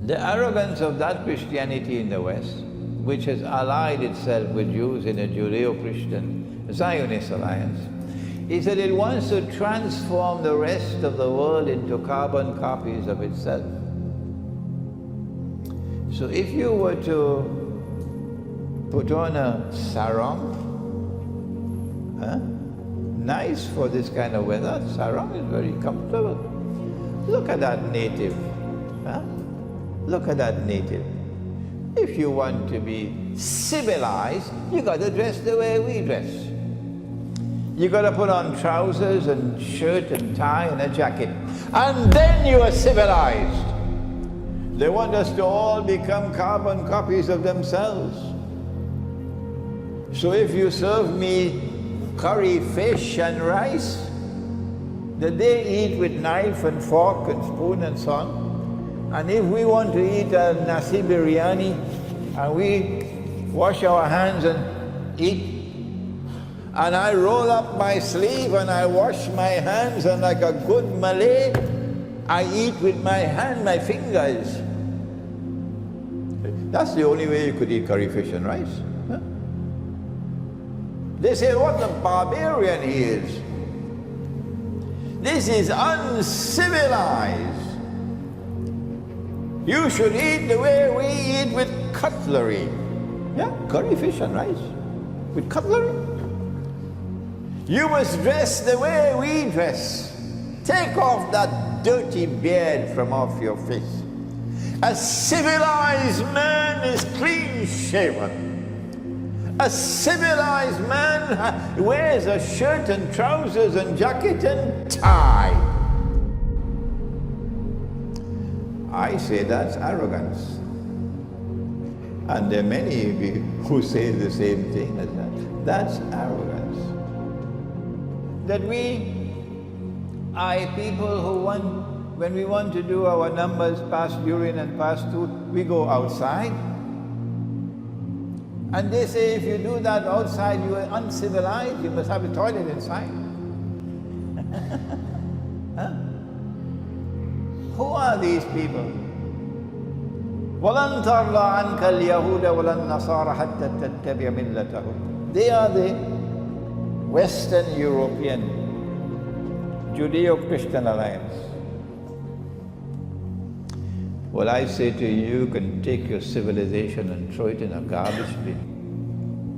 The arrogance of that Christianity in the West, which has allied itself with Jews in a Judeo-Christian Zionist alliance, is that it wants to transform the rest of the world into carbon copies of itself. So if you were to put on a sarong, nice for this kind of weather, sarong is very comfortable. Look at that native. Look at that native. If you want to be civilized, you got to dress the way we dress. You got to put on trousers and shirt and tie and a jacket. And then you are civilized. They want us to all become carbon copies of themselves. So if you serve me curry fish and rice that they eat with knife and fork and spoon and so on, and if we want to eat a nasi biryani and we wash our hands and eat, and I roll up my sleeve and I wash my hands, and like a good Malay, I eat with my hand, my fingers. That's the only way you could eat curry fish and rice. They say, what a barbarian he is. This is uncivilized. You should eat the way we eat, with cutlery. Yeah, curry fish and rice with cutlery. You must dress the way we dress. Take off that dirty beard from off your face. A civilized man is clean shaven. A civilized man wears a shirt and trousers and jacket and tie. I say that's arrogance. And there are many who say the same thing as that. That's arrogance. That we are people who when we want to do our numbers, pass urine and pass stool, we go outside. And they say if you do that outside, you are uncivilized, you must have a toilet inside. Who are these people? وَلَن تَرْضَى عَنْكَ الْيَهُودَ وَلَا النَّصَارَى حَتَّى تَتَّبِعَ مِلَّتَهُمْ. They are the Western European Judeo-Christian alliance. Well, I say to you, you can take your civilization and throw it in a garbage bin.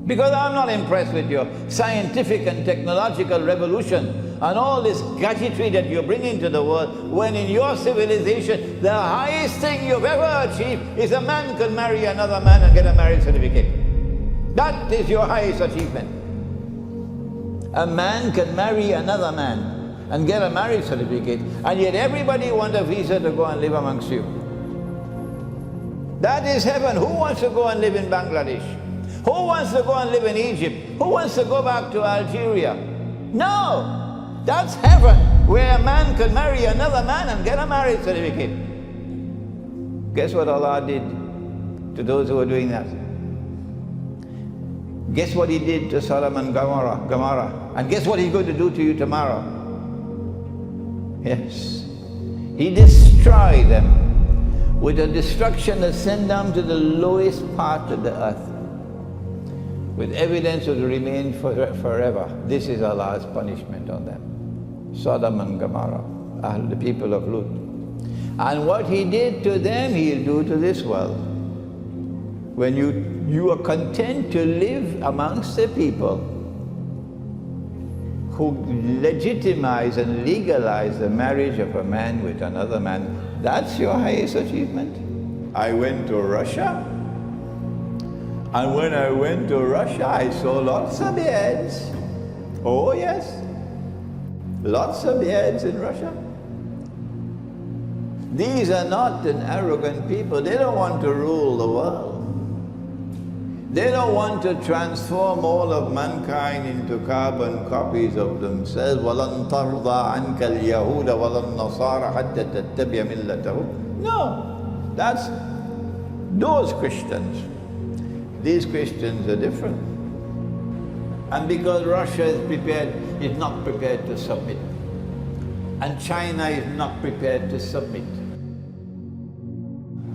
Because I'm not impressed with your scientific and technological revolution and all this gadgetry that you're bringing to the world, when in your civilization, the highest thing you've ever achieved is a man can marry another man and get a marriage certificate. That is your highest achievement. A man can marry another man and get a marriage certificate, and yet everybody wants a visa to go and live amongst you. That is heaven. Who wants to go and live in Bangladesh? Who wants to go and live in Egypt? Who wants to go back to Algeria? No! That's heaven, where a man can marry another man and get a marriage certificate. Guess what Allah did to those who were doing that? Guess what He did to Sodom and Gomorrah? And guess what He's going to do to you tomorrow? Yes. He destroyed them with a destruction that sent them to the lowest part of the earth, with evidence of the remain forever. This is Allah's punishment on them. Sodom and Gomorrah, the people of Lut. And what He did to them, He'll do to this world. When you are content to live amongst the people who legitimize and legalize the marriage of a man with another man, that's your highest achievement. I went to Russia, and when I went to Russia, I saw lots of beards. Oh yes, lots of beards in Russia. These are not an arrogant people. They don't want to rule the world. They don't want to transform all of mankind into carbon copies of themselves. وَلَن تَرْضَى عَنْكَ الْيَهُودَ وَلَا النَّصَارَى حَتَّى تَتَّبِعَ مِلَّتَهُمْ. No, that's those Christians. These Christians are different. And because Russia is not prepared to submit, and China is not prepared to submit,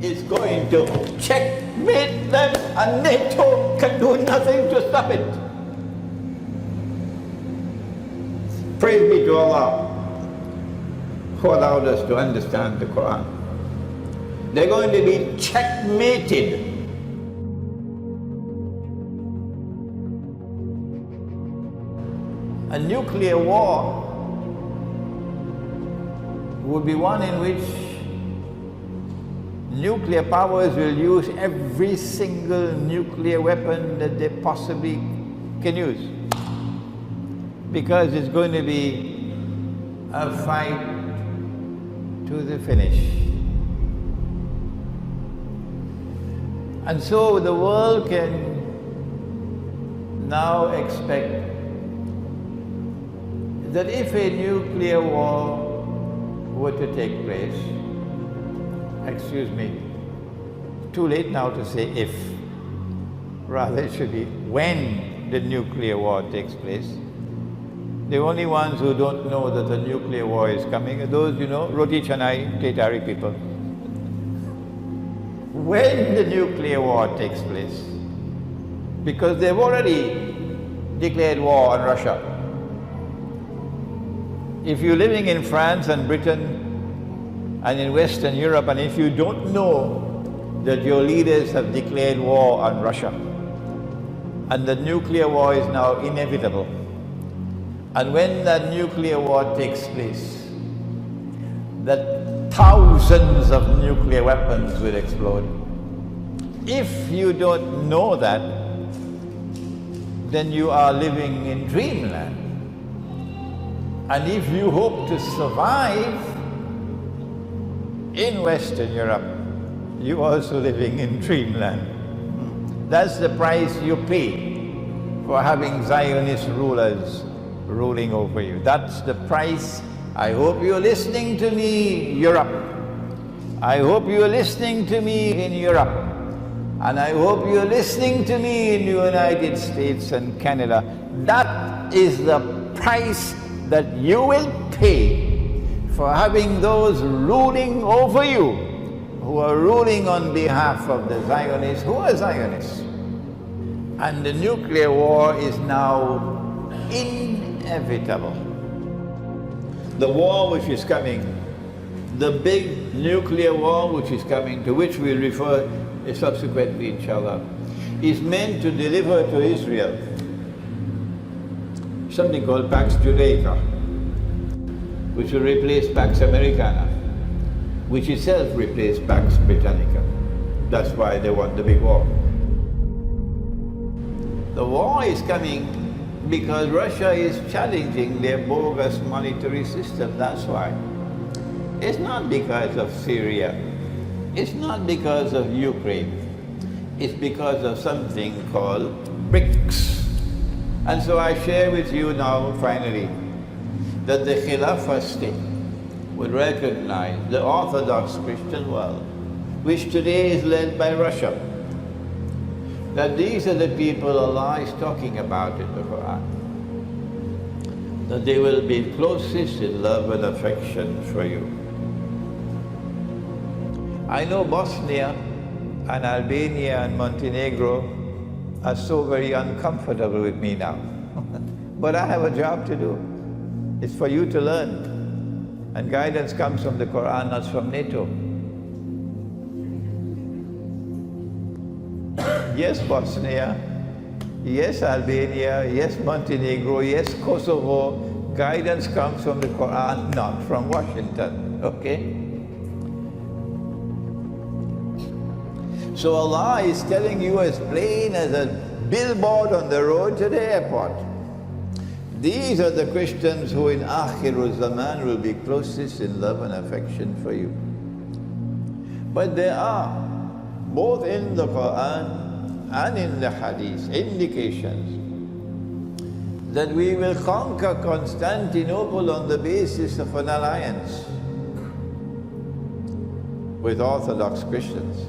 is going to checkmate them, and NATO can do nothing to stop it. Praise be to Allah who allowed us to understand the Quran. They're going to be checkmated. A nuclear war would be one in which nuclear powers will use every single nuclear weapon that they possibly can use, because it's going to be a fight to the finish. And so the world can now expect that if a nuclear war were to take place, excuse me, too late now to say if, rather it should be when the nuclear war takes place. The only ones who don't know that the nuclear war is coming are those, Roti Canai, Tetari people. When the nuclear war takes place, because they've already declared war on Russia. If you're living in France and Britain and in Western Europe, and if you don't know that your leaders have declared war on Russia, and the nuclear war is now inevitable, and when that nuclear war takes place, that thousands of nuclear weapons will explode. If you don't know that, then you are living in dreamland. And if you hope to survive in Western Europe, you're also living in dreamland. That's the price you pay for having Zionist rulers ruling over you. That's the price. I hope you're listening to me, Europe. I hope you're listening to me in Europe. And I hope you're listening to me in the United States and Canada. That is the price that you will pay for having those ruling over you, who are ruling on behalf of the Zionists, who are Zionists. And the nuclear war is now inevitable. The war which is coming, the big nuclear war which is coming, to which we'll refer subsequently, inshallah, is meant to deliver to Israel something called Pax Judaica, which will replace Pax Americana, which itself replaced Pax Britannica. That's why they want the big war. The war is coming because Russia is challenging their bogus monetary system, that's why. It's not because of Syria. It's not because of Ukraine. It's because of something called BRICS. And so I share with you now, finally, that the Khilafah state would recognize the Orthodox Christian world, which today is led by Russia, that these are the people Allah is talking about in the Quran, that they will be closest in love and affection for you. I know Bosnia and Albania and Montenegro are so very uncomfortable with me now. But I have a job to do. It's for you to learn. And guidance comes from the Quran, not from NATO. Yes, Bosnia. Yes, Albania. Yes, Montenegro. Yes, Kosovo. Guidance comes from the Quran, not from Washington. Okay? So Allah is telling you as plain as a billboard on the road to the airport. These are the Christians who in Akhirul Zaman will be closest in love and affection for you. But there are, both in the Quran and in the Hadith, indications that we will conquer Constantinople on the basis of an alliance with Orthodox Christians.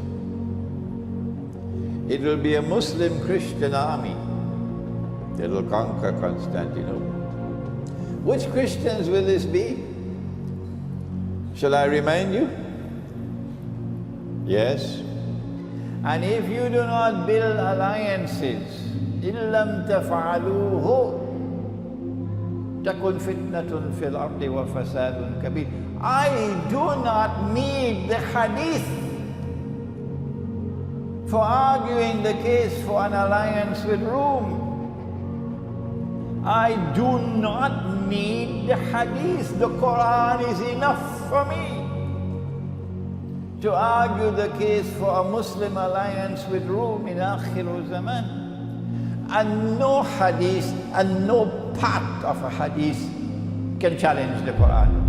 It will be a Muslim Christian army that will conquer Constantinople. Which Christians will this be? Shall I remind you? Yes? And if you do not build alliances, إِن لَمْ تَفْعَلُوهُ تَكُنْ فِتْنَةٌ فِي الْأَرْضِ وَفَسَادٌ كَبِيرٌ. I do not need the hadith for arguing the case for an alliance with Rome. I do not need the hadith. The Quran is enough for me to argue the case for a Muslim alliance with Rome in Akhir Zaman. And no hadith and no part of a hadith can challenge the Quran.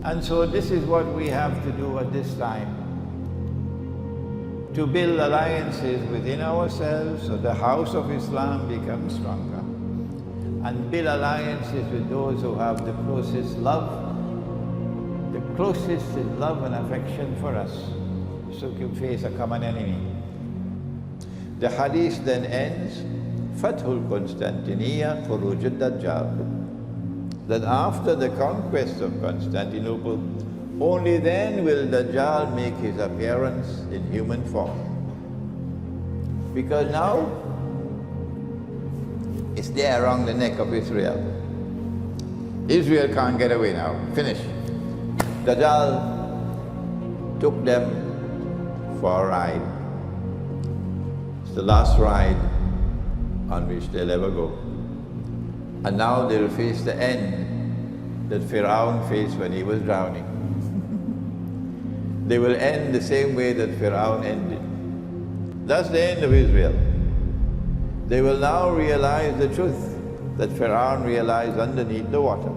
And so this is what we have to do at this time, to build alliances within ourselves so the house of Islam becomes stronger, and build alliances with those who have the closest love, the closest in love and affection for us, so we can face a common enemy. The hadith then ends, Fathul Constantinople, Khuruj al-Dajjal, that after the conquest of Constantinople, only then will Dajjal make his appearance in human form. Because now, it's there around the neck of Israel. Israel can't get away now, finish. Dajjal took them for a ride. It's the last ride on which they'll ever go. And now they'll face the end that Pharaoh faced when he was drowning. They will end the same way that Pharaoh ended. That's the end of Israel. They will now realize the truth that Pharaoh realized underneath the water.